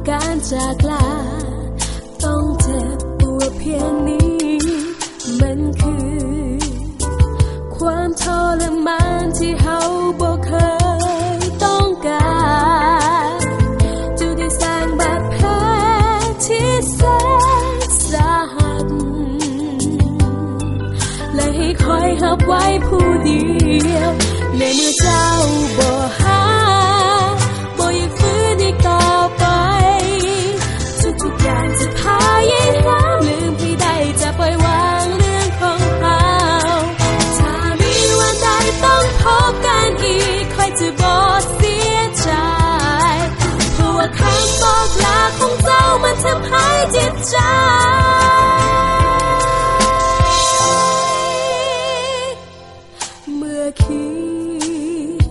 การจากลาต้องเจ็บปวดเพียงนี้มันคือความทรมานที่เฮาบ่เคยต้องการจะได้สร้างบาดแผลที่แสนสาหัสและให้คอยหับไว้ผู้เดียวในเมื่อเจ้าบ่หาบ่อยากฟื้นอีกต่อไปทุกอย่างจะพยายามลืมให้ได้จะปล่อยวางเรื่องของเขาถ้ามีวันใดต้องพบกันอีกค่อยจะบ่เสียใจเพราะว่าคำบอกลาของเจ้ามันทำให้เจ็บใจเมื่อคิด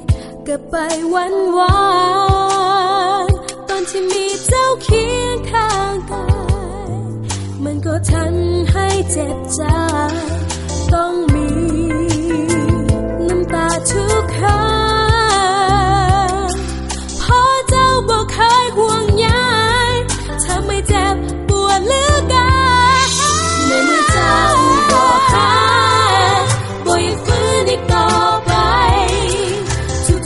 กลับไปวันวานตอนที่มีเจ้าเคียงข้างกายมันก็ทันให้เจ็บใจต้องมีน้ำตาทุกครั้งเพราะเจ้าบอกเคยห่วงใยทำให้เจ็บปวดเหลือเกินในเมื่อเจ้าบอกหาบ่อยากฟื้นอีกต่อไป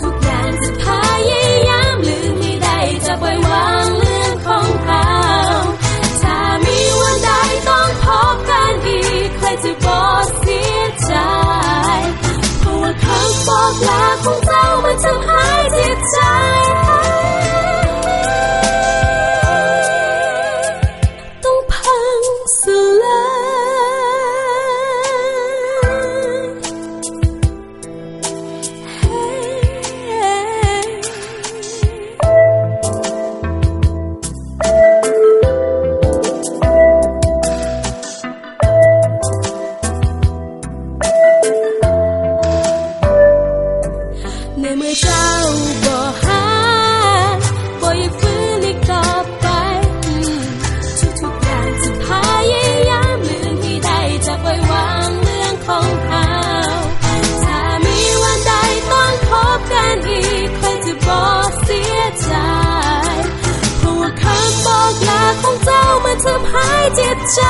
ทุกอย่างจะพยายามลืมให้ได้จะปล่อยวางเรื่องของเขาถ้ามีวันใดต้องพบกันอีกใครจะบ่เสียใจเพราะว่าคำบอกลาของเจ้ามันทำให้เจ็บใจต้องพังสลในเมื่อเจ้าบ่หาบ่อยากฟื้นอีกต่อไปทุกอย่างจะพยายามลืมให้ได้จะปล่อยวางเรื่องของเขาถ้ามีวันใดต้องพบกันอีกใครจะบ่เสียใจเพราะว่าคำบอกลาของเจ้ามันทำให้เจ็บใจ